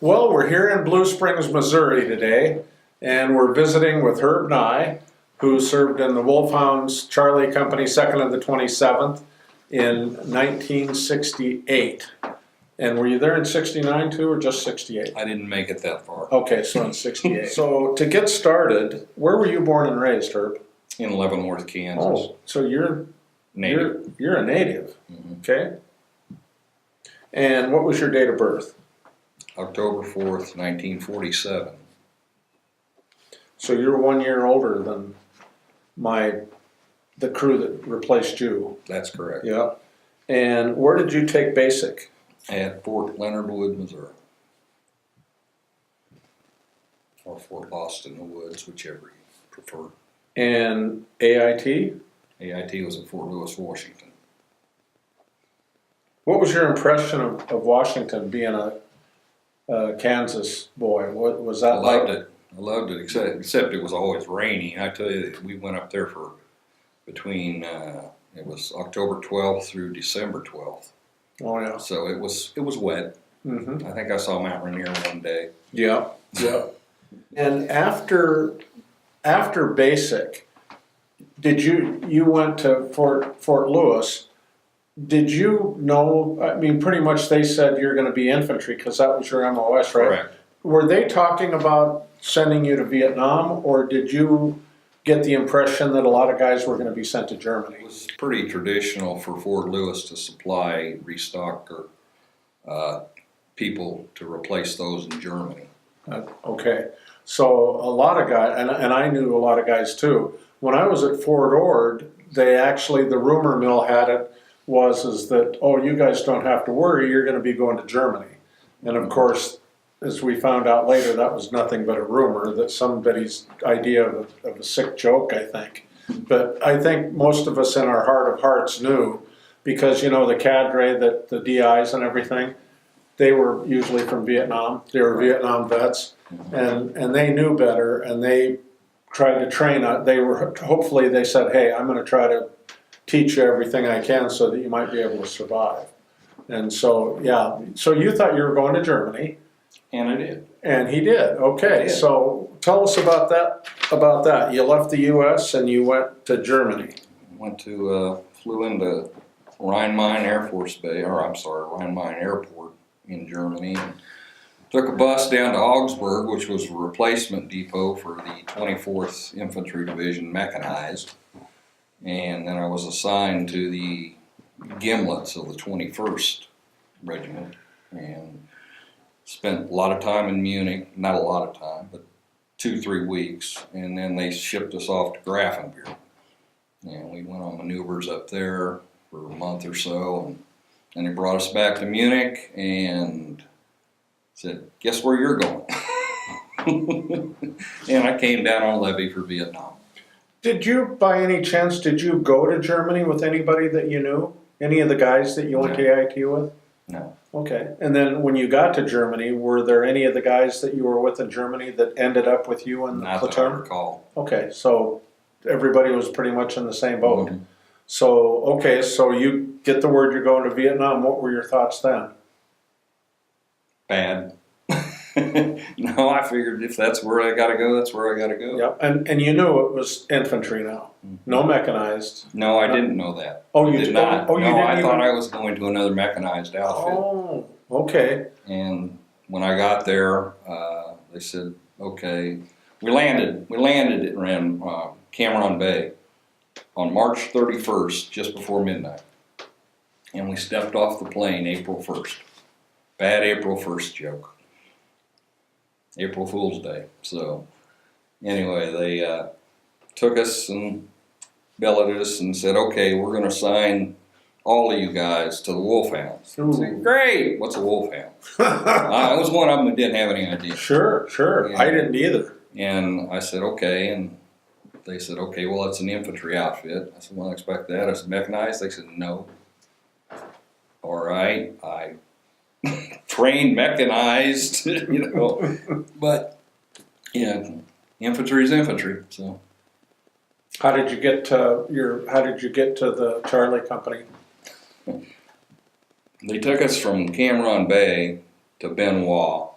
Well, we're here in Blue Springs, Missouri today, and we're visiting with Herb Nye, who served in the Wolfhounds Charlie Company, 2nd of the 27th in 1968. And were you there in 69 too, or just 68? I didn't make it that far. Okay, so in 68. So to get started, where were you born and raised, Herb? In Leavenworth, Kansas. Oh, so you're Native. You're a native, Mm-hmm. okay? And what was your date of birth? October 4th, 1947. So you're 1 year older than the crew that replaced you. That's correct. Yeah. And where did you take basic? At Fort Leonard Wood, Missouri. Or Fort Lost in the Woods, whichever you prefer. And AIT? AIT was at Fort Lewis, Washington. What was your impression of Washington being a Kansas boy? What was that like? I loved it, except it was always rainy. I tell you, we went up there for between, it was October 12th through December 12th. Oh yeah. So it was wet. Mm-hmm. I think I saw Mount Rainier one day. Yeah, yeah. And after basic, you went to Fort Lewis? Did you know? I mean, pretty much they said you're going to be infantry because that was your MOS, right? Correct. Were they talking about sending you to Vietnam, or did you get the impression that a lot of guys were going to be sent to Germany? It was pretty traditional for Fort Lewis to supply, restock, or people to replace those in Germany. Okay, so a lot of guys, and I knew a lot of guys too. When I was at Fort Ord, the rumor mill had it was that, oh, you guys don't have to worry, you're going to be going to Germany. And of course, as we found out later, that was nothing but a rumor, that somebody's idea of a sick joke, I think. But I think most of us in our heart of hearts knew, because, the cadre, the DIs and everything, they were usually from Vietnam. They were Vietnam vets, and they knew better, and they tried to train. Hopefully they said, hey, I'm going to try to teach you everything I can so that you might be able to survive. And so, yeah, so you thought you were going to Germany. And I did. And he did. Okay, so tell us about that. You left the U.S. and you went to Germany. Flew into Rhein-Main Rhein-Main Airport in Germany. And took a bus down to Augsburg, which was a replacement depot for the 24th Infantry Division Mechanized. And then I was assigned to the Gimlets of the 21st Regiment. And spent a lot of time in Munich, not a lot of time, but 2-3 weeks, and then they shipped us off to Grafenberg. And we went on maneuvers up there for a month or so, and they brought us back to Munich and said, guess where you're going? And I came down on levy for Vietnam. Did you, by any chance, go to Germany with anybody that you knew? Any of the guys that you went to AIT with? No. Okay, and then when you got to Germany, were there any of the guys that you were with in Germany that ended up with you in the Not platoon? that I recall. Okay, so everybody was pretty much in the same boat. Mm-hmm. So you get the word you're going to Vietnam. What were your thoughts then? Bad. No, I figured if that's where I got to go, that's where I got to go. Yep, and you knew it was infantry now, no mechanized. No, I didn't know that. Oh, you did not. Oh, you no, didn't I even... thought I was going to another mechanized outfit. Oh, okay. And when I got there, they said, "Okay." We landed at Cameron Bay on March 31st, just before midnight, and we stepped off the plane April 1st. Bad April 1st joke. April Fool's Day. So anyway, they took us and belted us and said, okay, we're going to assign all of you guys to the Wolfhounds. I said, great, what's a Wolfhound? I was one of them that didn't have any idea. Sure. And I didn't either. And I said, okay, and they said, okay, well, it's an infantry outfit. I said, well, I expect that. I said, mechanized? They said, no. All right, I trained mechanized, but yeah, infantry is infantry. So, how did you get to the Charlie Company? They took us from Cameron Bay to Benoit,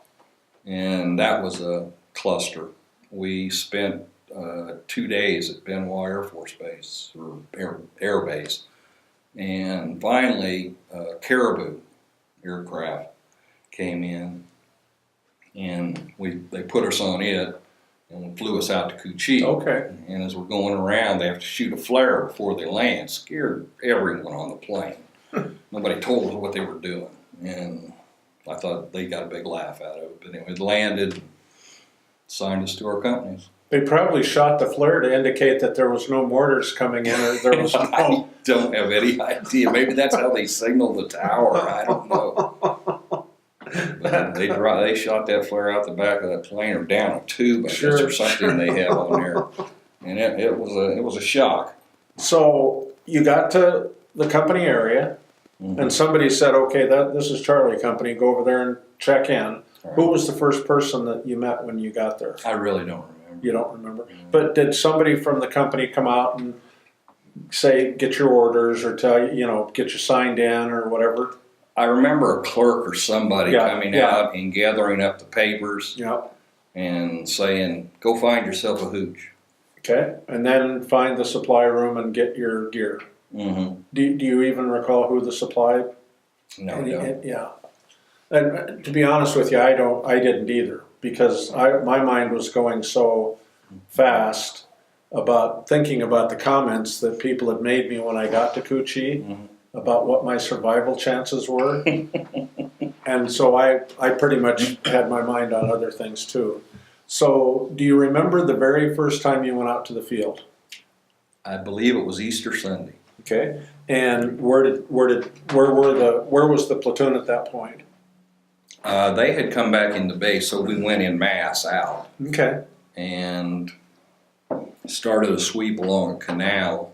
and that was a cluster. We spent 2 days at Benoit Air Force Base, or Air Base, and finally Caribou aircraft came in, and they put us on it and flew us out to Cucci. Okay. And as we're going around, they have to shoot a flare before they land. Scared everyone on the plane. Nobody told us what they were doing, and I thought they got a big laugh out of it. But anyway, it landed, signed us to our companies. They probably shot the flare to indicate that there was no mortars coming in, or there was I no. don't have any idea. Maybe that's how they signaled the tower. I don't know. But they shot that flare out the back of that plane, or down a tube, I guess, or something they have on there, and it was a shock. So you got to the company area, and somebody said, "Okay, this is Charlie Company. Go over there and check in." Right. Who was the first person that you met when you got there? I really don't remember. You don't remember, but did somebody from the company come out and say, "Get your orders," or tell you, get you signed in, or whatever? I remember a clerk or somebody coming Yeah. out and gathering up the papers Yeah. and saying, "Go find yourself a hooch." Okay, and then find the supply room and get your gear. Mm-hmm. Do you even recall who the supply? No, I don't. Yeah. And to be honest with you, I didn't either, because my mind was going so fast about thinking about the comments that people had made me when I got to Cucci about what my survival chances were. And so I pretty much had my mind on other things too. So do you remember the very first time you went out to the field? I believe it was Easter Sunday. Okay. And where was the platoon at that point? They had come back into base, so we went in mass out Okay. and started a sweep along a canal,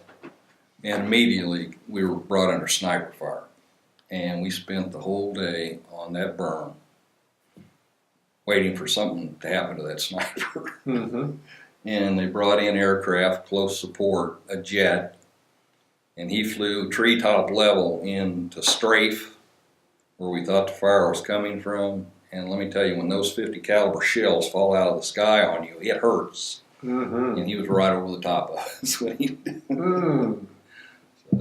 and immediately we were brought under sniper fire. And we spent the whole day on that berm waiting for something to happen to that sniper. Mm-hmm. And they brought in aircraft, close support, a jet, and he flew treetop level into strafe where we thought the fire was coming from. And let me tell you, when those 50 caliber shells fall out of the sky on you, it hurts. Mm-hmm. And he was right over the top of us when he did.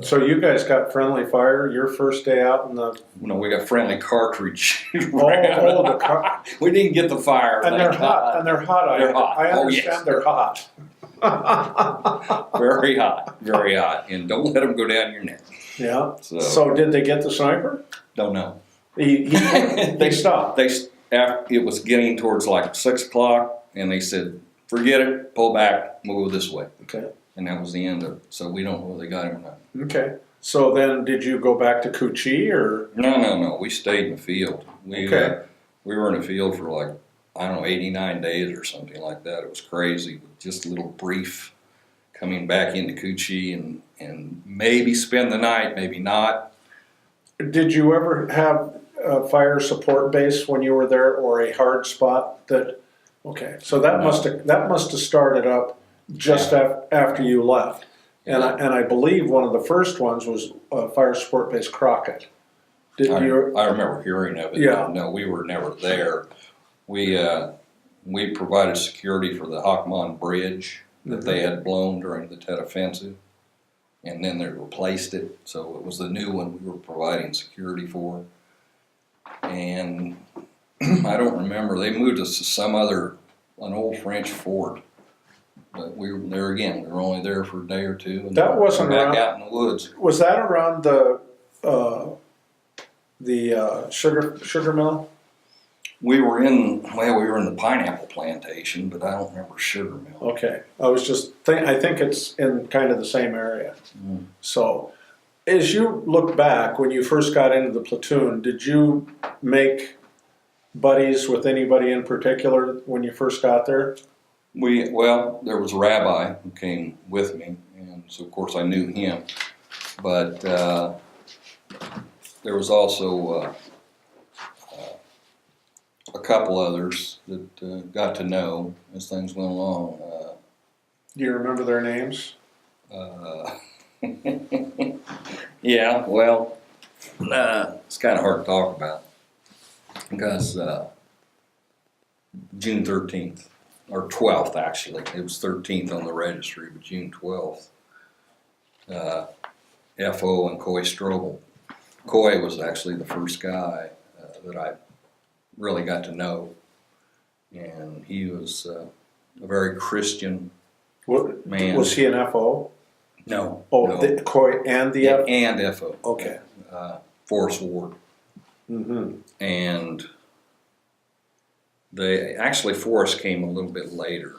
So you guys got friendly fire your first day out in the... We got friendly cartridge. the car... We didn't get the fire. And they're hot. And they're hot. They're hot. I Oh, understand yes. they're hot. Very hot, very hot. And don't let them go down your neck. Yeah. So, So did they get the sniper? don't know. He stopped. It was getting towards like 6 o'clock, and they said, "Forget it, pull back, we'll go this way." Okay. And that was the end of it. So we don't know whether they got him or not. Okay. So then did you go back to Cucci or? No. We stayed in the field. We were in the field for like, 89 days or something like that. It was crazy. Just a little brief coming back into Cucci and maybe spend the night, maybe not. Did you ever have a fire support base when you were there, or a hard spot that? Okay. So that must have started up just after you left. And I believe one of the first ones was Fire Support Base Crockett. I remember hearing of it. Yeah. No, we were never there. We provided security for the Hawkmon Bridge that they had blown during the Tet Offensive, and then they replaced it. So it was the new one we were providing security for. And I don't remember. They moved us to an old French fort. But we were there again. We were only there for a day or two. And That wasn't back around, out in the woods. Was that around the sugar mill? We were in the pineapple plantation, but I don't remember sugar mill. Okay, I think it's in kind of the same area. Mm. So, as you look back when you first got into the platoon, did you make buddies with anybody in particular when you first got there? There was a rabbi who came with me, and so of course I knew him. But there was also a couple others that got to know as things went along. Do you remember their names? Yeah, well, it's kind of hard to talk about because June 13th, or 12th actually. It was 13th on the registry, but June 12th. FO and Coy Strobel. Coy was actually the first guy that I really got to know, and he was a very Christian man. Was he an FO? No. Oh, no. the Coy and the Yeah, F? and FO. Okay. Forrest Ward. Mm-hmm. And Forrest came a little bit later.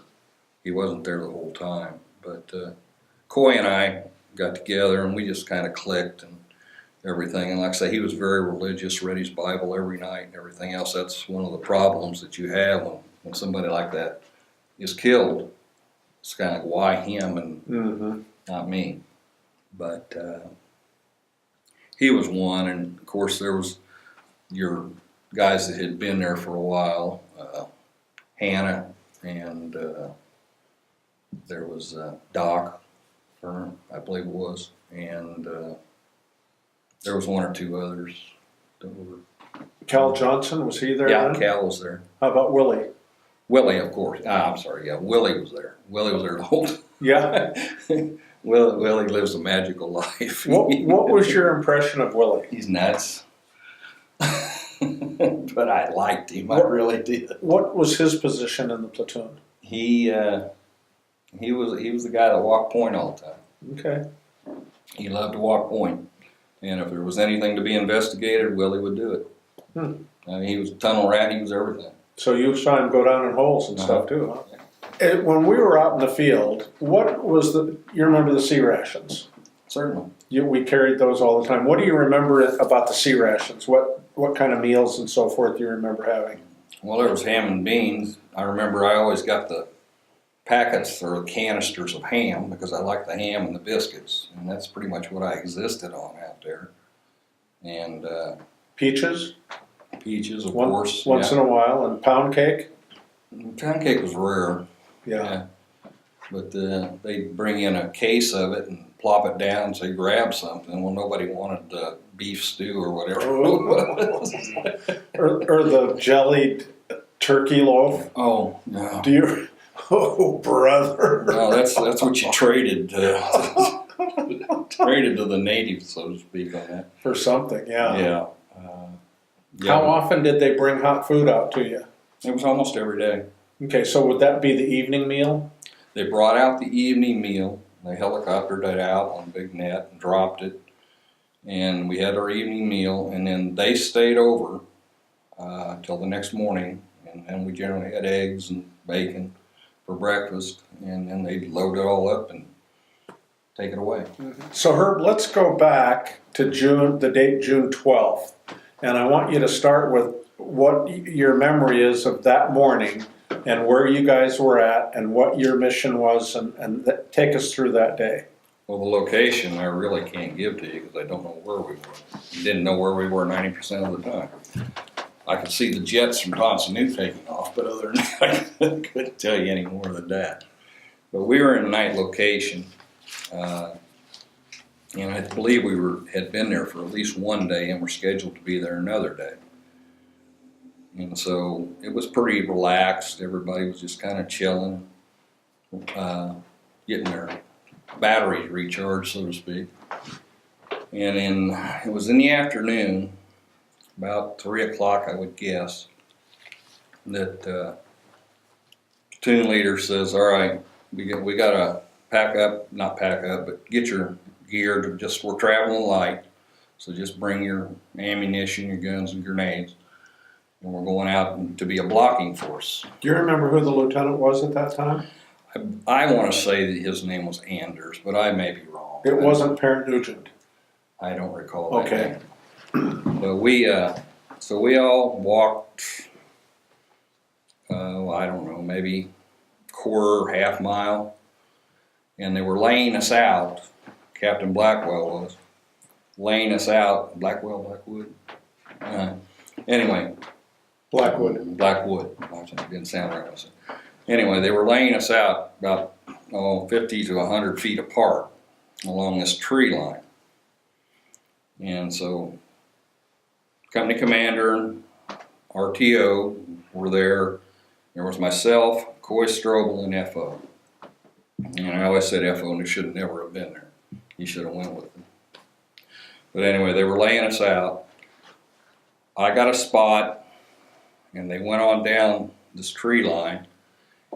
He wasn't there the whole time, but Coy and I got together and we just kind of clicked and everything. And like I say, he was very religious, read his Bible every night and everything else. That's one of the problems that you have when somebody like that is killed. It's kind of like, why him and not me? But he was one, and of course there was your guys that had been there for a while, Hannah, and there was Doc, I believe it was, and there was one or two others that were. Cal Johnson, was he there? Yeah, then? Cal was there. How about Willie? Willie, of course. I'm sorry. Yeah, Willie was there. Willie was there the whole time. Yeah. Willie lives a magical life. What was your impression of Willie? He's nuts. But I liked him. I really did. What was his position in the platoon? He was the guy that walked point all the time. Okay. He loved to walk point, and if there was anything to be investigated, Willie would do it. I mean, he was a tunnel rat. He was everything. So you saw him go down in holes and stuff too, huh? When we were out in the field, what was you remember the C rations? Certainly. We carried those all the time. What do you remember about the C rations? What kind of meals and so forth do you remember having? Well, there was ham and beans. I remember I always got the packets or canisters of ham because I liked the ham and the biscuits, and that's pretty much what I existed on out there. And Peaches? Peaches, of course. Once in a while, and pound cake? Pound cake was rare. Yeah. But they'd bring in a case of it and plop it down and say, grab something. Well, nobody wanted beef stew or whatever it was. or the jellied turkey loaf? Oh, no. Do you? Oh, brother. No, that's what you traded traded to the natives, so to speak, on that. For something, yeah. Yeah. How often did they bring hot food out to you? It was almost every day. Okay, so would that be the evening meal? They brought out the evening meal. They helicoptered it out on a big net and dropped it. And we had our evening meal, and then they stayed over till the next morning. And then we generally had eggs and bacon for breakfast. And then they'd load it all up and take it away. So Herb, let's go back to the date June 12th. And I want you to start with what your memory is of that morning and where you guys were at and what your mission was, and take us through that day. Well, the location I really can't give to you because I don't know where we were. Didn't know where we were 90% of the time. I could see the jets from Tonsanoo taking off, but other than that, I couldn't tell you any more than that. But we were in a night location, and I believe we had been there for at least one day and were scheduled to be there another day. And so it was pretty relaxed. Everybody was just kind of chilling, getting their batteries recharged, so to speak. And it was in the afternoon, about 3 o'clock, I would guess, that platoon leader says, "All right, we got to not pack up, but get your gear. We're traveling light, so just bring your ammunition, your guns, and grenades." And we're going out to be a blocking force. Do you remember who the lieutenant was at that time? I want to say that his name was Anders, but I may be wrong. It wasn't Parent Nugent. I don't recall that Okay. name. But we all walked, I don't know, maybe quarter, half mile, and they were laying us out. Captain Blackwell was laying us out. Blackwood? Anyway. Blackwood. It didn't sound right. Anyway, they were laying us out about 50 to 100 feet apart along this tree line. And so company commander, RTO were there. There was myself, Coy Strobel, and FO. And I always said FO and he should have never have been there. He should have went with them. But anyway, they were laying us out. I got a spot, and they went on down this tree line,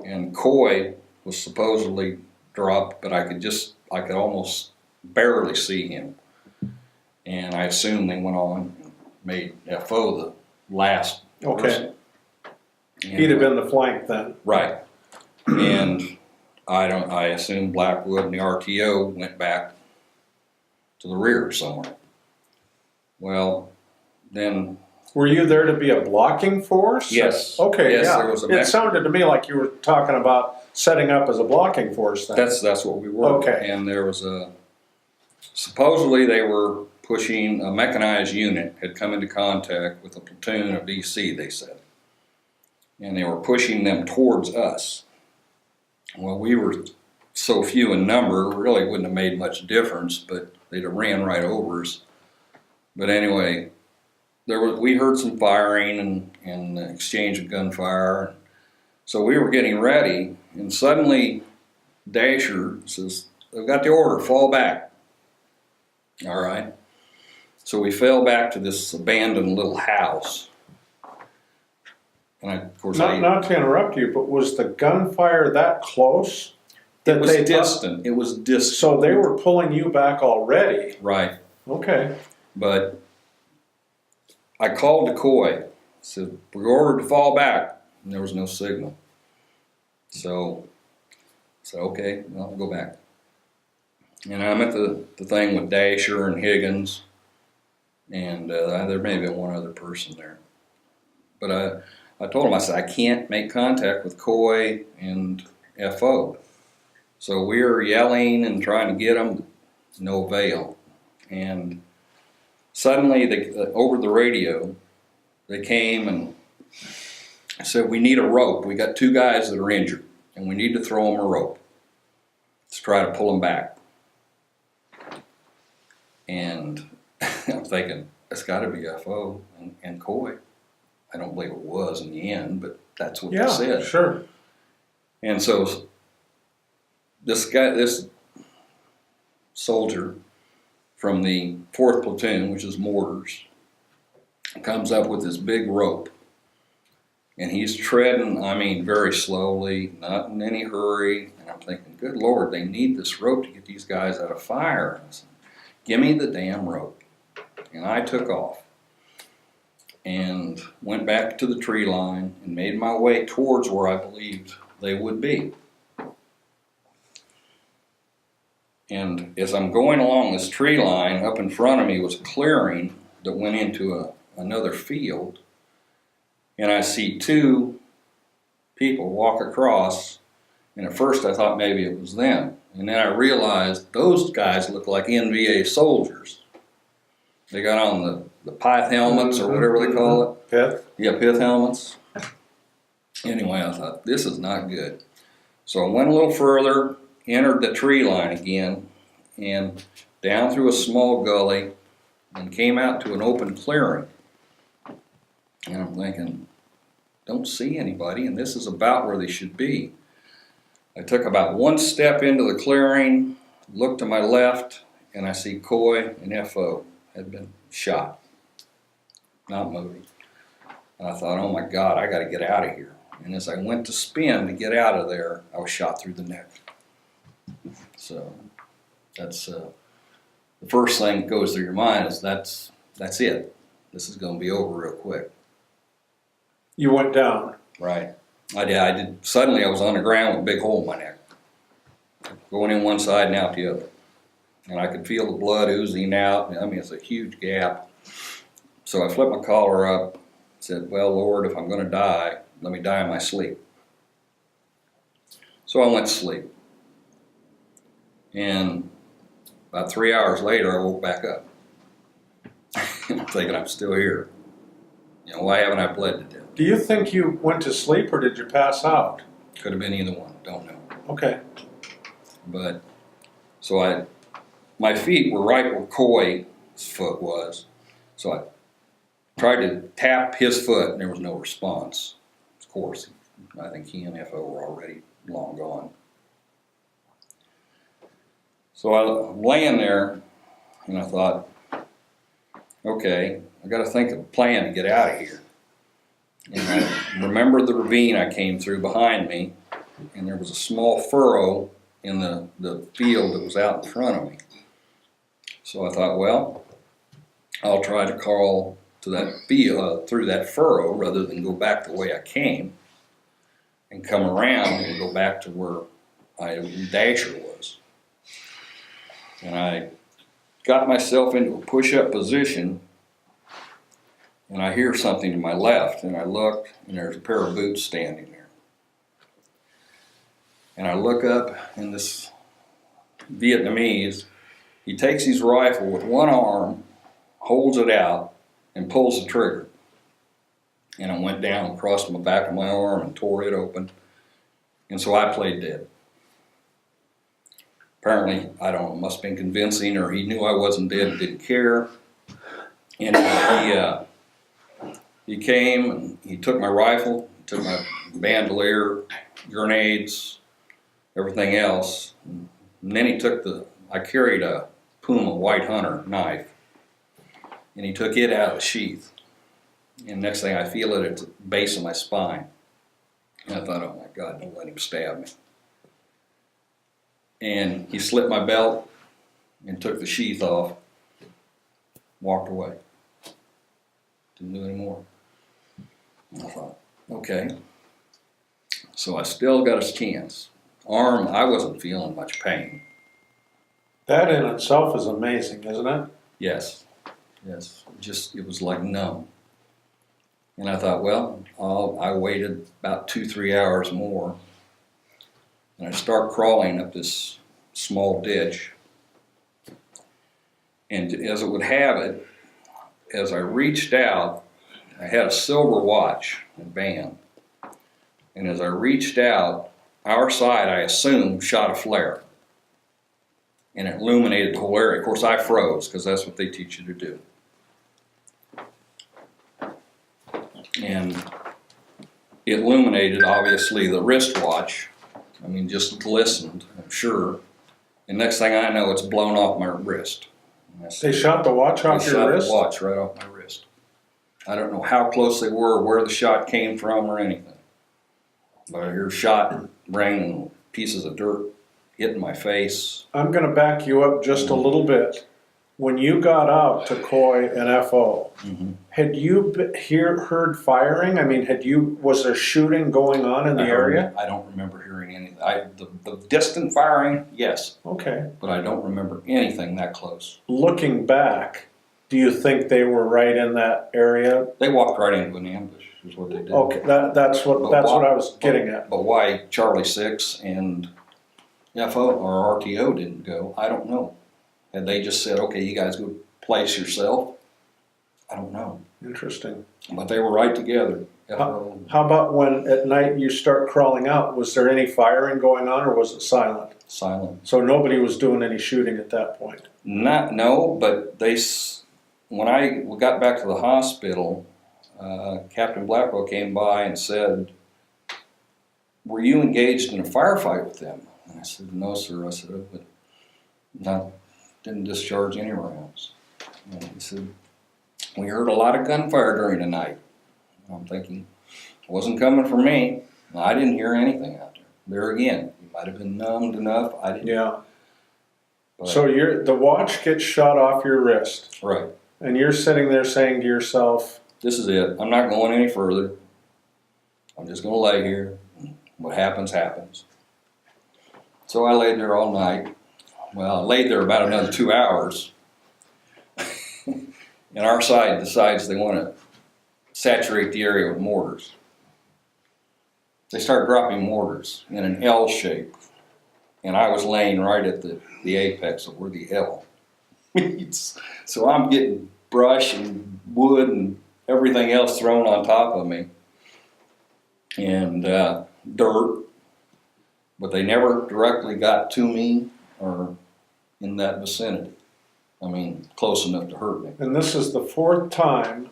and Coy was supposedly dropped, but I could almost barely see him. And I assumed they went on and made FO the last person. And, he'd have been the flank then. Right. And I assumed Blackwood and the RTO went back to the rear somewhere. Well, then. Were you there to be a blocking force? Yes. Okay, yes, yeah. There was It sounded to me like you were talking about setting up as a blocking force then. That's what we were. Okay. And there was supposedly they were pushing a mechanized unit, had come into contact with a platoon of DC, they said. And they were pushing them towards us. Well, we were so few in number, it really wouldn't have made much difference, but they'd have ran right over us. But anyway, we heard some firing and exchange of gunfire. So we were getting ready, and suddenly Dasher says, "I've got the order, fall back." All right. So we fell back to this abandoned little house. And of course, not to interrupt you, but was the gunfire that close? It was distant. It was distant. So they were pulling you back already. Right. Okay. But I called to Coy, said, "We're ordered to fall back," and there was no signal. So I said, "Okay, well, I'll go back." And I'm at the thing with Dasher and Higgins, and there may have been one other person there. But I told him, I said, "I can't make contact with Coy and FO." So we were yelling and trying to get them, no avail. And suddenly, over the radio, they came and said, "We need a rope. We got 2 guys that are injured, and we need to throw them a rope to try to pull them back." And I'm thinking, it's got to be FO and Coy. I don't believe it was in the end, but that's what they said. Yeah, sure. And so this soldier from the 4th platoon, which is mortars, comes up with this big rope. And he's treading, I mean, very slowly, not in any hurry. And I'm thinking, good Lord, they need this rope to get these guys out of fire. And I said, "Give me the damn rope." And I took off and went back to the tree line and made my way towards where I believed they would be. And as I'm going along this tree line, up in front of me was a clearing that went into another field. And I see 2 people walk across, and at first I thought maybe it was them. And then I realized those guys look like NVA soldiers. They got on the pith helmets or whatever they call it. Pith? Yeah, pith helmets. Anyway, I thought, this is not good. So I went a little further, entered the tree line again, and down through a small gully, and came out to an open clearing. And I'm thinking, don't see anybody, and this is about where they should be. I took about 1 step into the clearing, looked to my left, and I see Coy and FO had been shot, not moving. And I thought, oh my God, I got to get out of here. And as I went to spin to get out of there, I was shot through the neck. So that's the first thing that goes through your mind is that's it. This is going to be over real quick. You went down. Right. I did. Suddenly I was on the ground with a big hole in my neck, going in one side and out the other. And I could feel the blood oozing out. I mean, it's a huge gap. So I flipped my collar up, said, "Well, Lord, if I'm going to die, let me die in my sleep." So I went to sleep. And about 3 hours later, I woke back up. I'm thinking, I'm still here. You know, why haven't I bled to death? Do you think you went to sleep or did you pass out? Could have been either one. Don't know. Okay. But so my feet were right where Coy's foot was. So I tried to tap his foot and there was no response. Of course, he I think he and FO were already long gone. So I'm laying there, and I thought, okay, I got to think of a plan to get out of here. And I remembered the ravine I came through behind me, and there was a small furrow in the field that was out in front of me. So I thought, well, I'll try to crawl to that field, through that furrow, rather than go back the way I came and come around and go back to where Dasher was. And I got myself into a push-up position, and I hear something to my left, and I look, and there's a pair of boots standing there. And I look up, and this Vietnamese, he takes his rifle with one arm, holds it out, and pulls the trigger. And I went down across the back of my arm and tore it open. And so I played dead. Apparently, I don't know, must have been convincing, or he knew I wasn't dead and didn't care. And he came and he took my rifle, took my bandolier, grenades, everything else. And then he took I carried a Puma White Hunter knife, and he took it out of the sheath. And next thing I feel it at the base of my spine. And I thought, oh my God, don't let him stab me. And he slipped my belt and took the sheath off, walked away. Didn't do any more. I thought, okay. So I still got a chance. Arm, I wasn't feeling much pain. That in itself is amazing, isn't it? Yes, it was like numb. And I thought, well, I waited about 2-3 hours more, and I start crawling up this small ditch. And as it would have it, as I reached out, I had a silver watch and band. And as I reached out, our side, I assumed, shot a flare. And it illuminated the whole area. Of course, I froze, because that's what they teach you to do. And it illuminated, obviously, the wristwatch. I mean, just glistened, I'm sure. And next thing I know, it's blown off my wrist. They shot the watch off your wrist? They shot the watch right off my wrist. I don't know how close they were, where the shot came from, or anything. But I hear shot, rang, pieces of dirt hitting my face. I'm going to back you up just a little bit. When you got out to Coy and FO, had you heard firing? I mean, was there shooting going on in the area? I don't remember hearing anything. The distant firing, yes. Okay. But I don't remember anything that close. Looking back, do you think they were right in that area? They walked right into an ambush, is what they did. Okay, that's what I was getting at. But why Charlie 6 and FO or RTO didn't go, I don't know. And they just said, okay, you guys go place yourself. I don't know. Interesting. But they were right together. How about when at night you start crawling out? Was there any firing going on, or was it silent? Silent. So nobody was doing any shooting at that point? No, but when I got back to the hospital, Captain Blackwell came by and said, were you engaged in a firefight with them? And I said, no, sir. I said, but no. Didn't discharge any rounds. And he said, we heard a lot of gunfire during the night. And I'm thinking, it wasn't coming from me. I didn't hear anything out there. There again, you might have been numbed enough. I didn't. Yeah. But, so the watch gets shot off your wrist. Right. And you're sitting there saying to yourself, this is it. I'm not going any further. I'm just going to lay here. What happens, happens. So I laid there all night. Well, I laid there about another 2 hours, and our side decides they want to saturate the area with mortars. They start dropping mortars in an L shape, and I was laying right at the apex of where the L meets. So I'm getting brush and wood and everything else thrown on top of me, and dirt, but they never directly got to me or in that vicinity. I mean, close enough to hurt me. and this is the fourth time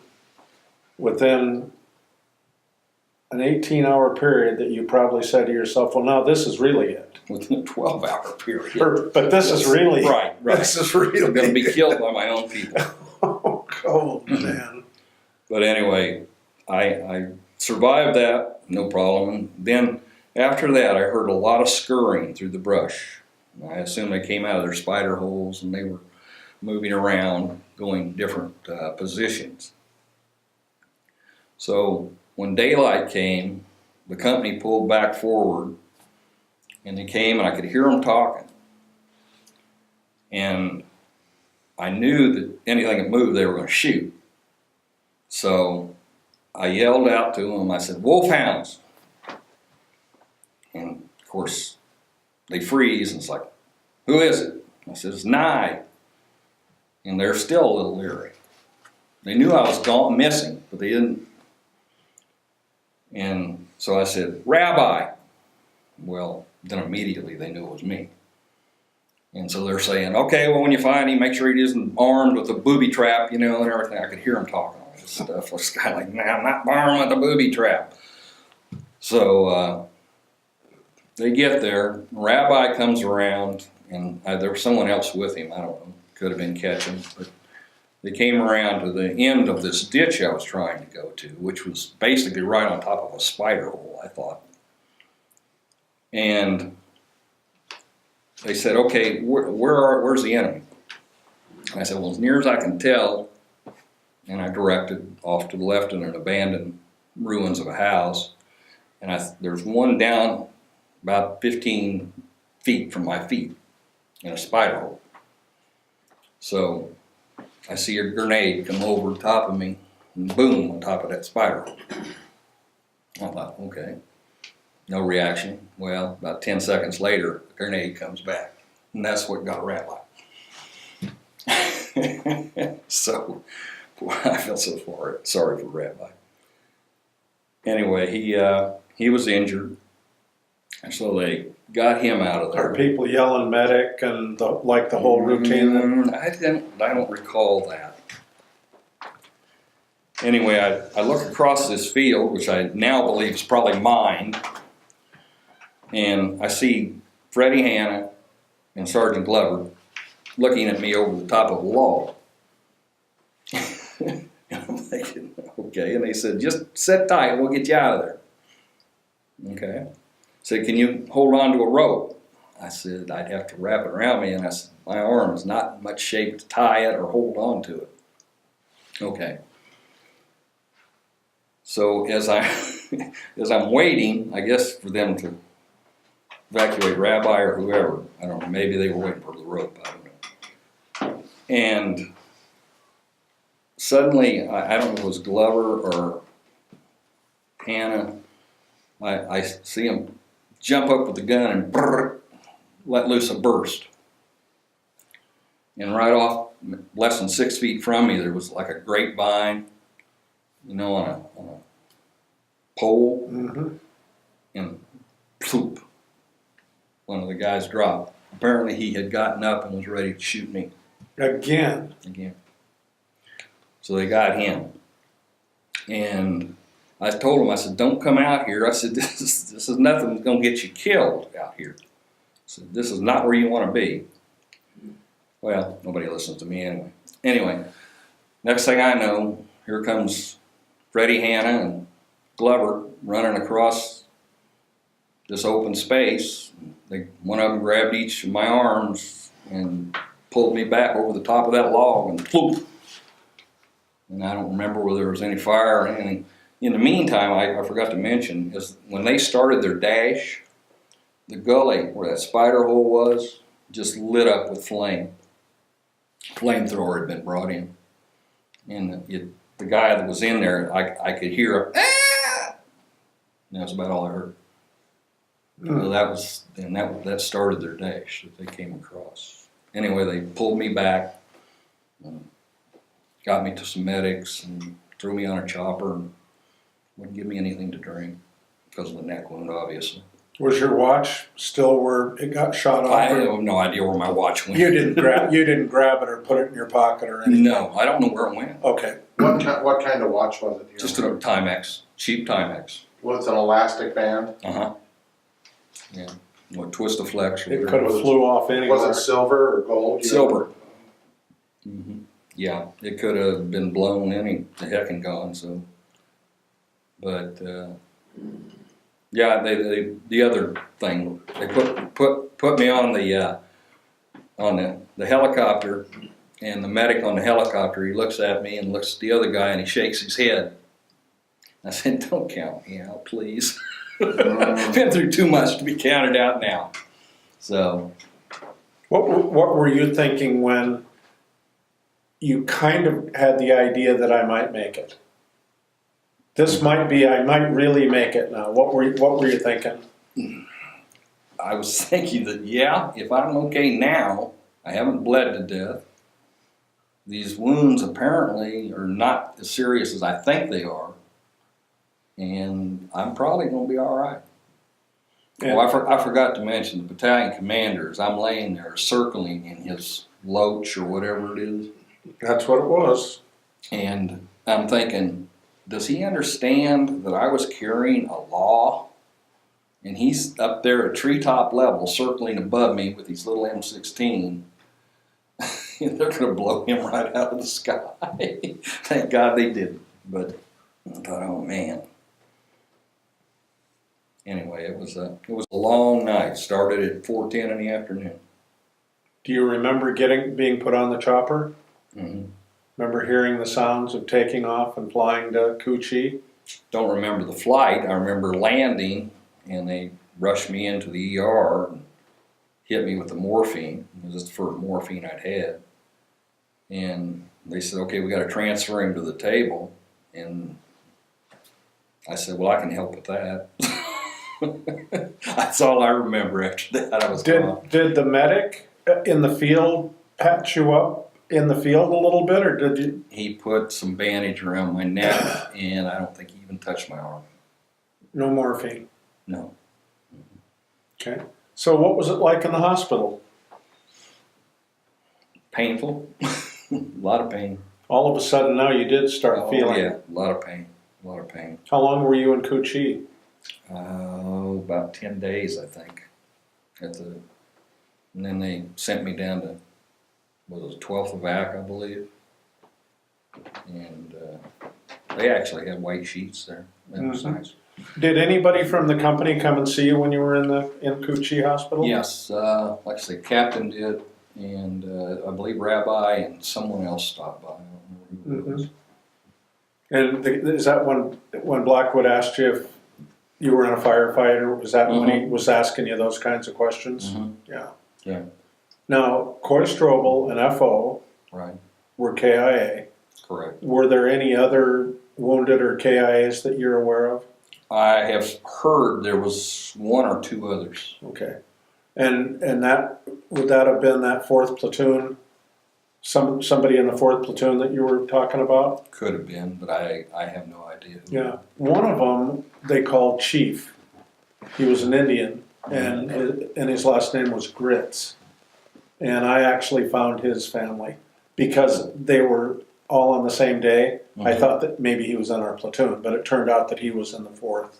within an 18-hour period that you probably said to yourself, well, now this is really it. Within a 12-hour period. But this is really Right. This is really I'm going to be killed by my own people. Oh, man. But anyway, I survived that, no problem. And then after that, I heard a lot of scurrying through the brush. I assume they came out of their spider holes and they were moving around, going different positions. So when daylight came, the company pulled back forward, and they came, and I could hear them talking. And I knew that anything that moved, they were going to shoot. So I yelled out to them. I said, "Wolfhounds!" And of course, they freeze, and it's like, "Who is it?" I said, "It's Nye." And they're still a little leery. They knew I was gone, missing, but they didn't. And so I said, "Rabbi." Well, then immediately they knew it was me. And so they're saying, "Okay, well, when you find him, make sure he isn't armed with a booby trap, and everything." I could hear them talking all this stuff. I was kind of like, "Nah, I'm not armed with a booby trap." So they get there. Rabbi comes around, and there was someone else with him. I don't know. Could have been Ketchum. But they came around to the end of this ditch I was trying to go to, which was basically right on top of a spider hole, I thought. And they said, "Okay, where's the enemy?" And I said, "Well, as near as I can tell," and I directed off to the left in an abandoned ruins of a house. And there's one down about 15 feet from my feet in a spider hole. So I see a grenade come over the top of me, and boom, on top of that spider hole. I thought, okay. No reaction. Well, about 10 seconds later, the grenade comes back. And that's what got Rabbi. So, boy, I feel so sorry for Rabbi. Anyway, he was injured. And so they got him out of there. Are people yelling medic and the whole routine? I don't recall that. Anyway, I look across this field, which I now believe is probably mine, and I see Freddie Hanna and Sergeant Glover looking at me over the top of a log. And I'm thinking, okay. And they said, "Just sit tight, we'll get you out of there." Okay. Said, "Can you hold on to a rope?" I said, "I'd have to wrap it around me." And I said, "My arm is not in much shape to tie it or hold on to it." Okay. So as I'm waiting, I guess for them to evacuate Rabbi or whoever, I don't know, maybe they were waiting for the rope, I don't know. And suddenly, I don't know if it was Glover or Hannah, I see him jump up with the gun and let loose a burst. And right off, less than 6 feet from me, there was like a grapevine, on a pole, and ploop, one of the guys dropped. Apparently he had gotten up and was ready to shoot me. Again. So they got him. And I told him, I said, "Don't come out here." I said, this is nothing that's going to get you killed out here. I said, "This is not where you want to be." Well, nobody listens to me anyway. Anyway, next thing I know, here comes Freddie Hanna and Glover running across this open space. One of them grabbed each of my arms and pulled me back over the top of that log, and ploop. And I don't remember whether there was any fire or anything. In the meantime, I forgot to mention, is when they started their dash, the gully where that spider hole was just lit up with flame. Flamethrower had been brought in. And the guy that was in there, I could hear a, "Ah!" And that's about all I heard. So that started their dash that they came across. Anyway, they pulled me back, got me to some medics, and threw me on a chopper, and wouldn't give me anything to drink because of the neck wound, obviously. Was your watch still where it got shot off? I have no idea where my watch went. You didn't grab it or put it in your pocket or anything? No, I don't know where it went. Okay. What kind of watch was it? Just a Timex, cheap Timex. Was it an elastic band? Uh-huh. Yeah. What, twist of flex. It could have flew off anywhere. Was it silver or gold? Silver. Yeah, it could have been blown any to heck and gone. So, but yeah, the other thing, they put me on the helicopter, and the medic on the helicopter, he looks at me and looks at the other guy and he shakes his head. I said, "Don't count me out, please. Been through too much to be counted out now." So, What were you thinking when you kind of had the idea that I might make it? This might be, I might really make it now. What were you thinking? I was thinking that, yeah, if I'm okay now, I haven't bled to death. These wounds apparently are not as serious as I think they are, and I'm probably going to be all right. Yeah. Well, I forgot to mention the battalion commander. As I'm laying there circling in his loach or whatever it is, That's what it was. and I'm thinking, does he understand that I was carrying a law? And he's up there at treetop level circling above me with his little M16. And they're going to blow him right out of the sky. Thank God they didn't. But I thought, oh man. Anyway, it was a long night. Started at 4:10 in the afternoon. Do you remember being put on the chopper? Mm-hmm. Remember hearing the sounds of taking off and flying to Kuchi? Don't remember the flight. I remember landing, and they rushed me into the ER and hit me with the morphine. It was the first morphine I'd had. And they said, okay, we got to transfer him to the table. And I said, well, I can help with that. That's all I remember after that. I was gone. Did the medic in the field patch you up in the field a little bit, or did you? He put some bandage around my neck, and I don't think he even touched my arm. No morphine. No. Okay. So what was it like in the hospital? Painful. A lot of pain. All of a sudden now you did start feeling. Yeah, a lot of pain. A lot of pain. How long were you in Kuchi? About 10 days, I think. And then they sent me down to, what was it, 12th of ACK, I believe. And they actually had white sheets there. That was nice. Did anybody from the company come and see you when you were in Kuchi Hospital? Yes, like I said, Captain did, and I believe Rabbi and someone else stopped by. I don't remember who it was. And is that when Blackwood asked you if you were in a firefighter? Was that when he was asking you those kinds of questions? Yeah. Yeah. Now, Coy Strobel and FO Right. were KIA. Correct. Were there any other wounded or KIAs that you're aware of? I have heard there was one or two others. Okay. And that would that have been that 4th platoon? Somebody in the 4th platoon that you were talking about? Could have been, but I have no idea. Yeah. One of them they called Chief. He was an Indian, and his last name was Grits. And I actually found his family because they were all on the same day. I thought that maybe he was in our platoon, but it turned out that he was in the 4th.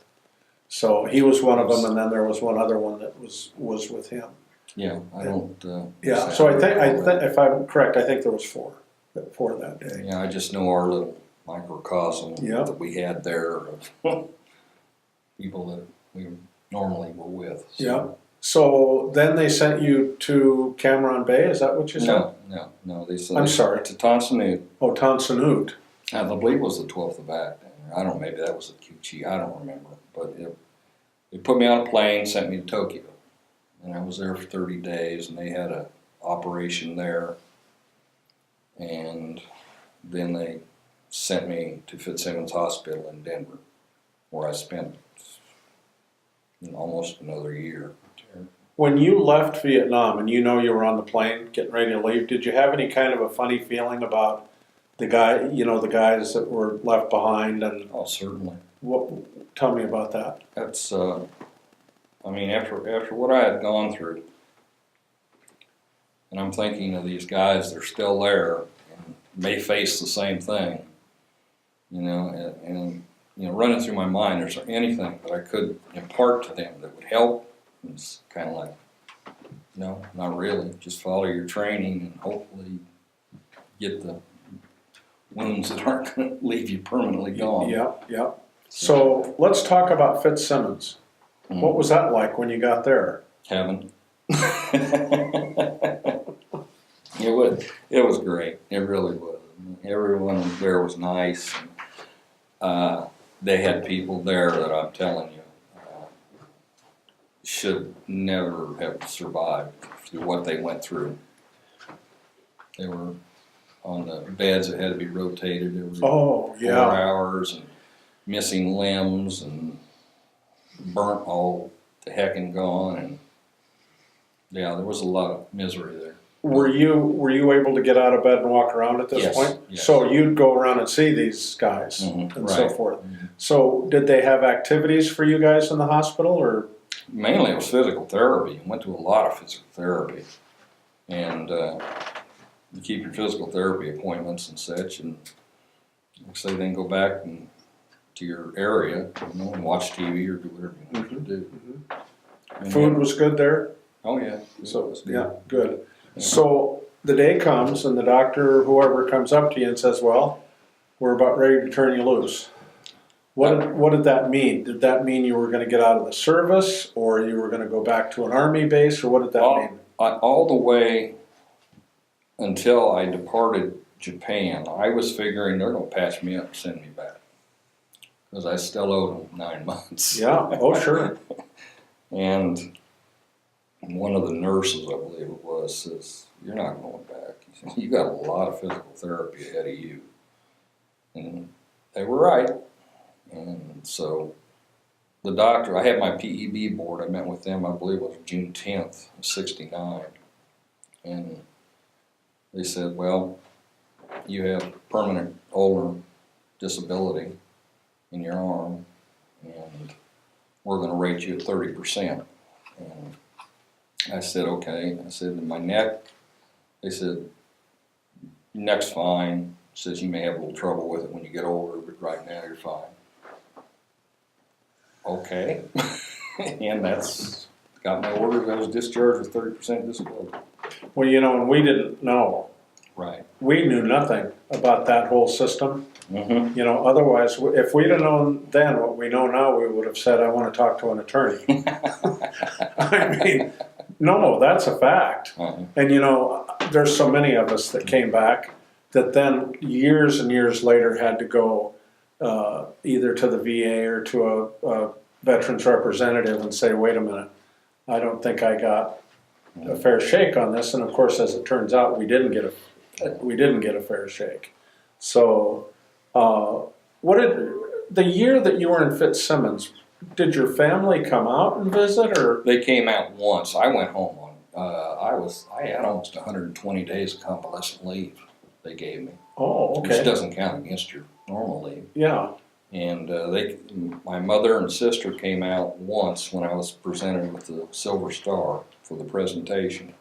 So he was one of them, and then there was one other one that was with him. Yeah, I don't. Yeah, so I think if I'm correct, I think there was four that day. Yeah, I just know our little microcosm that we had there of people that we normally were with. So. Yeah. So then they sent you to Cameron Bay. Is that what you said? No. They said I'm sorry. to Tonsonute. Oh, Tonsonute. I believe it was the 12th of ACK. I don't know, maybe that was at QG. I don't remember. But they put me on a plane, sent me to Tokyo. And I was there for 30 days, and they had an operation there. And then they sent me to Fitzsimmons Hospital in Denver, where I spent almost another year. When you left Vietnam and you were on the plane getting ready to leave, did you have any kind of a funny feeling about the guys that were left behind? And oh, certainly. Tell me about that. That's, after what I had gone through, and I'm thinking of these guys, they're still there and may face the same thing, and running through my mind, is there anything that I could impart to them that would help? And it's kind of like, no, not really. Just follow your training and hopefully get the wounds that aren't going to leave you permanently gone. Yeah. So let's talk about Fitzsimmons. What was that like when you got there? Heaven. It was great. It really was. Everyone there was nice. They had people there that I'm telling you should never have survived through what they went through. They were on the beds that had to be rotated every 4 hours, and missing limbs and burnt all to heck and gone, and yeah, there was a lot of misery there. Were you able to get out of bed and walk around at this point? Yes. So you'd go around and see these guys and so forth. So did they have activities for you guys in the hospital, or? Mainly it was physical therapy. I went to a lot of physical therapy, and you keep your physical therapy appointments and such, and like I say, then go back to your area, and watch TV or do whatever you want to do. Food was good there? Oh yeah. So yeah, good. So the day comes and the doctor or whoever comes up to you and says, well, we're about ready to turn you loose. What did that mean? Did that mean you were going to get out of the service, or you were going to go back to an army base, or what did that mean? All the way until I departed Japan, I was figuring they're going to patch me up and send me back, because I still owed them 9 months. Yeah, oh sure. And one of the nurses, I believe it was, says, you're not going back. You got a lot of physical therapy ahead of you. And they were right. And so the doctor, I had my PEB board, I met with them, I believe it was June 10th, '69. And they said, well, you have permanent ulnar disability in your arm, and we're going to rate you at 30%. And I said, okay. I said, in my neck, they said, neck's fine. Says you may have a little trouble with it when you get older, but right now you're fine. Okay. And that's got my orders. I was discharged with 30% disability. Well, and we didn't know. Right. We knew nothing about that whole system. Mm-hmm. Otherwise, if we'd have known then what we know now, we would have said, I want to talk to an attorney. I mean, no, that's a fact. Uh-huh. And there's so many of us that came back that then years and years later had to go either to the VA or to a veterans representative and say, wait a minute, I don't think I got a fair shake on this. And of course, as it turns out, we didn't get a fair shake. So the year that you were in Fitzsimmons, did your family come out and visit, or? They came out once. I went home on, I had almost 120 days of convalescent leave they gave me. Oh, okay. Which doesn't count against your normal leave. Yeah. And my mother and sister came out once when I was presented with the Silver Star for the presentation.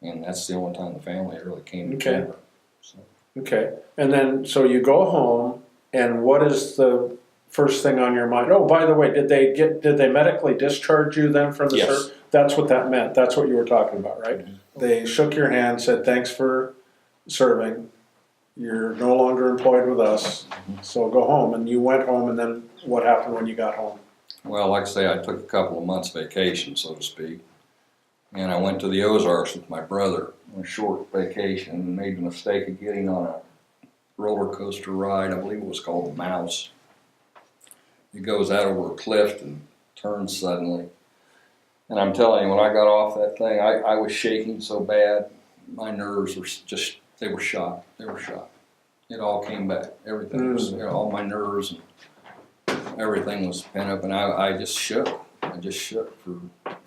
And that's the only time the family really came together. So. Okay. And then, so you go home, and what is the first thing on your mind? Oh, by the way, did they medically discharge you then from the service? That's what that meant. That's what you were talking about, right? Mm-hmm. They shook your hand, said, thanks for serving. You're no longer employed with us, so go home. And you went home, and then what happened when you got home? Well, like I say, I took a couple of months vacation, so to speak. And I went to the Ozarks with my brother on a short vacation and made the mistake of getting on a roller coaster ride. I believe it was called the Mouse. It goes out over a cliff and turns suddenly. And I'm telling you, when I got off that thing, I was shaking so bad. My nerves were just, they were shot. They were shot. It all came back. Everything was, all my nerves and everything was pent up. And I just shook. I just shook for,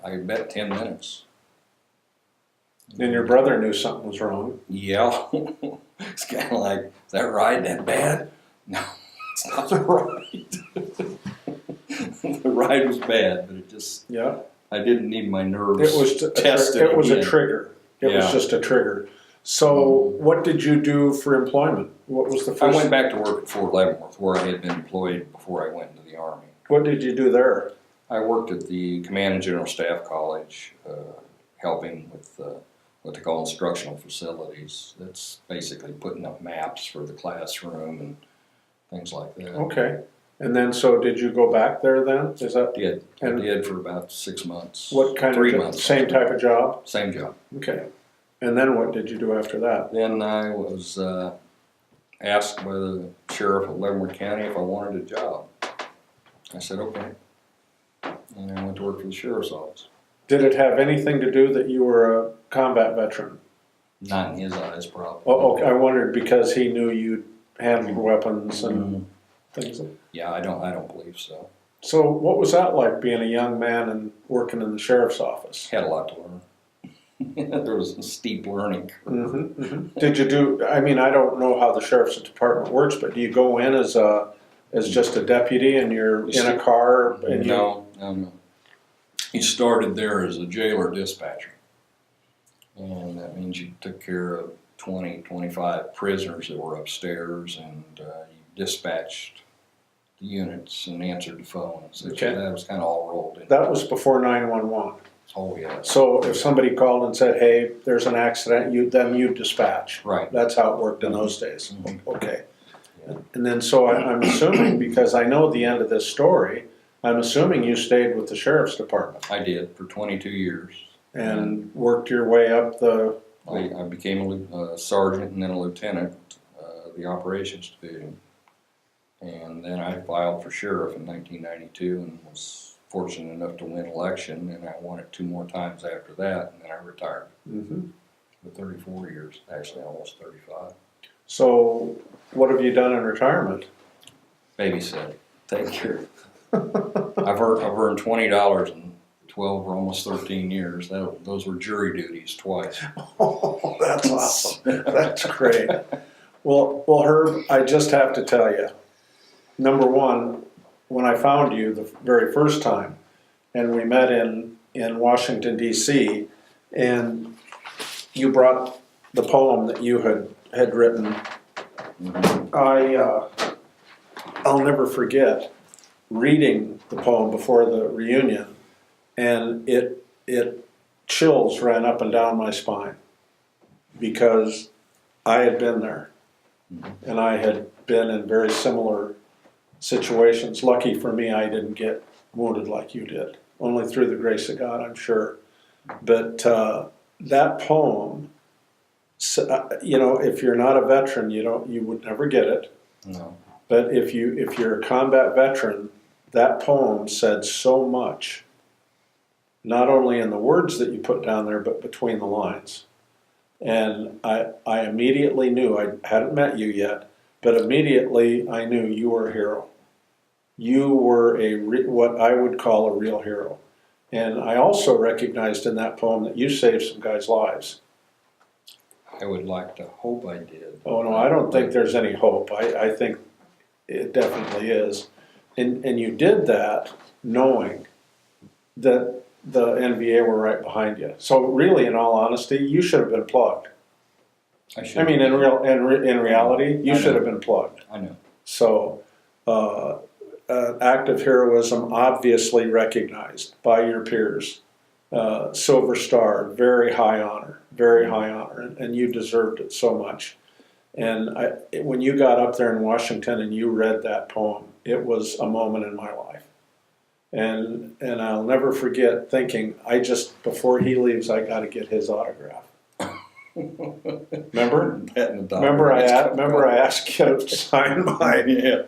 I bet, 10 minutes. And your brother knew something was wrong. Yeah. It's kind of like, is that ride that bad? No, it's not the ride. The ride was bad, but it just, I didn't need my nerves tested. It was a trigger. It was just a trigger. So what did you do for employment? What was the I first? went back to work at Fort Leavenworth, where I had been employed before I went into the Army. What did you do there? I worked at the Command and General Staff College, helping with what they call instructional facilities. That's basically putting up maps for the classroom and things like that. Okay. And then, so did you go back there then? Is that I And- did for about 6 months. what kind 3 of months. same type of job? Same job. Okay. And then what did you do after that? Then I was asked by the sheriff of Leavenworth County if I wanted a job. I said, okay. And I went to work for the sheriff's office. Did it have anything to do that you were a combat veteran? Not in his eyes, probably. Oh, okay. I wondered because he knew you'd handled weapons and things. Yeah, I don't believe so. So what was that like being a young man and working in the sheriff's office? Had a lot to learn. There was a steep learning curve. Did you do, I mean, I don't know how the sheriff's department works, but do you go in as just a deputy and you're in a car? And No. He started there as a jailer dispatcher. And that means you took care of 20, 25 prisoners that were upstairs, and you dispatched the units and answered the phones. Okay. That was kind of all rolled in. That was before 911. Oh, yeah. So if somebody called and said, hey, there's an accident, then you dispatch. Right. That's how it worked in those days. Mhm. Okay. Yeah. And then, so I'm assuming, because I know the end of this story, I'm assuming you stayed with the sheriff's department I did for 22 years. and worked your way up the, I became a sergeant and then a lieutenant, the operations division. And then I filed for sheriff in 1992 and was fortunate enough to win election, and I won it 2 more times after that, and then I retired for 34 years, actually almost 35. So what have you done in retirement? Babysit, take care. I've earned $20 in 12 or almost 13 years. Those were jury duties twice. Oh, that's awesome. That's great. Well, Herb, I just have to tell you, number one, when I found you the very first time, and we met in Washington, D.C., and you brought the poem that you had written, I'll never forget reading the poem before the reunion, and it chills ran up and down my spine because I had been there, and I had been in very similar situations. Lucky for me, I didn't get wounded like you did, only through the grace of God, I'm sure. But that poem, if you're not a veteran, you would never get it. No. But if you're a combat veteran, that poem said so much, not only in the words that you put down there, but between the lines. And I immediately knew, I hadn't met you yet, but immediately I knew you were a hero. You were what I would call a real hero. And I also recognized in that poem that you saved some guys' lives. I would like to hope I did. Oh no, I don't think there's any hope. I think it definitely is. And you did that knowing that the NVA were right behind you. So really, in all honesty, you should have been plugged. I mean, in reality, you should have been plugged. I know. So, act of heroism obviously recognized by your peers. Silver Star, very high honor, and you deserved it so much. And when you got up there in Washington and you read that poem, it was a moment in my life. And I'll never forget thinking, before he leaves, I got to get his autograph. Remember? Remember I asked you to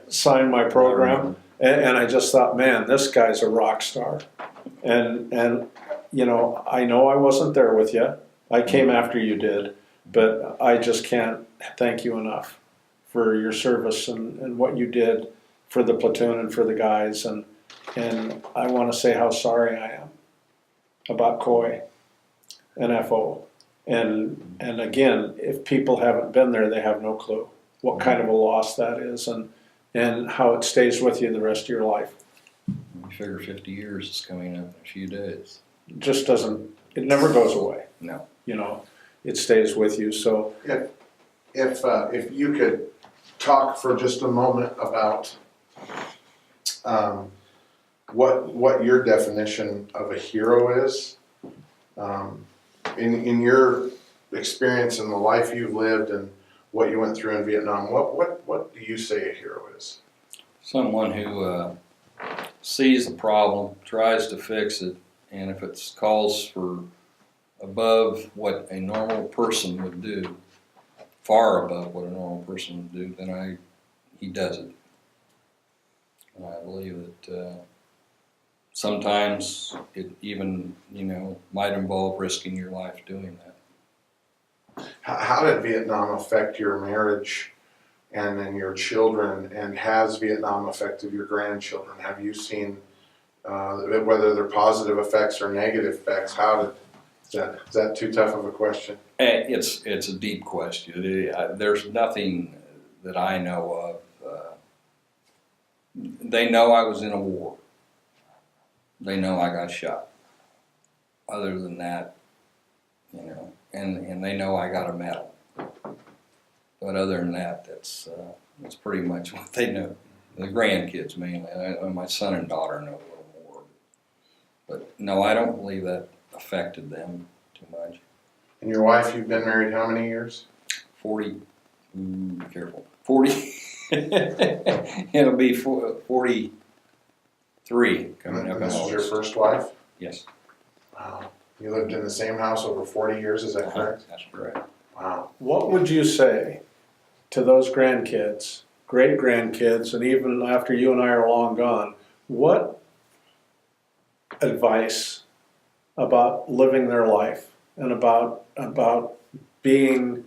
sign my program, and I just thought, man, this guy's a rock star. And I know I wasn't there with you. I came after you did, but I just can't thank you enough for your service and what you did for the platoon and for the guys. And I want to say how sorry I am about Coy and FO. And again, if people haven't been there, they have no clue what kind of a loss that is and how it stays with you the rest of your life. You figure 50 years is coming up in a few days. It just it never goes away. No. it stays with you. So If you could talk for just a moment about what your definition of a hero is, in your experience in the life you've lived and what you went through in Vietnam, what do you say a hero is? Someone who sees the problem, tries to fix it, and if it calls for above what a normal person would do, far above what a normal person would do, then he does it. And I believe that sometimes it even, might involve risking your life doing that. How did Vietnam affect your marriage and then your children, and has Vietnam affected your grandchildren? Have you seen whether they're positive effects or negative effects? Is that too tough of a question? It's a deep question. There's nothing that I know of. They know I was in a war. They know I got shot. Other than that, and they know I got a medal. But other than that, that's pretty much what they know. The grandkids mainly. My son and daughter know a little more. But no, I don't believe that affected them too much. And your wife, you've been married how many years? 40, careful, 40, it'll be 43 coming up. And this in is your August. first wife? Yes. Wow. You lived in the same house over 40 years, is that correct? That's correct. Wow. what would you say to those grandkids, great grandkids, and even after you and I are long gone, what advice about living their life and about being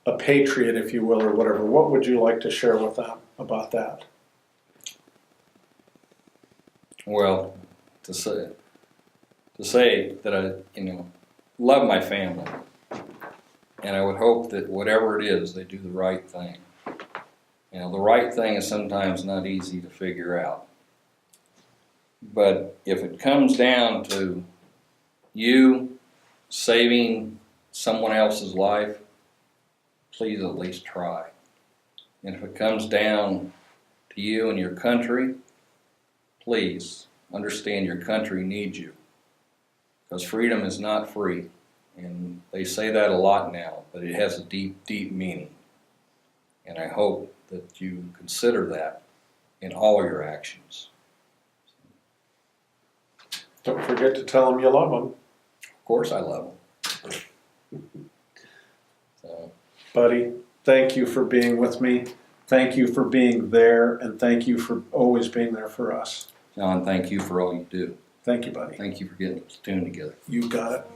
a patriot, if you will, or whatever, what would you like to share with them about that? Well, to say that I, love my family, and I would hope that whatever it is, they do the right thing. The right thing is sometimes not easy to figure out. But if it comes down to you saving someone else's life, please at least try. And if it comes down to you and your country, please understand your country needs you. Because freedom is not free. And they say that a lot now, but it has a deep, deep meaning. And I hope that you consider that in all your actions. Don't forget to tell them you love them. Of course I love them. So, Buddy, thank you for being with me. Thank you for being there, and thank you for always being there for us. John, thank you for all you do. Thank you, buddy. Thank you for getting us tuned together. You got it.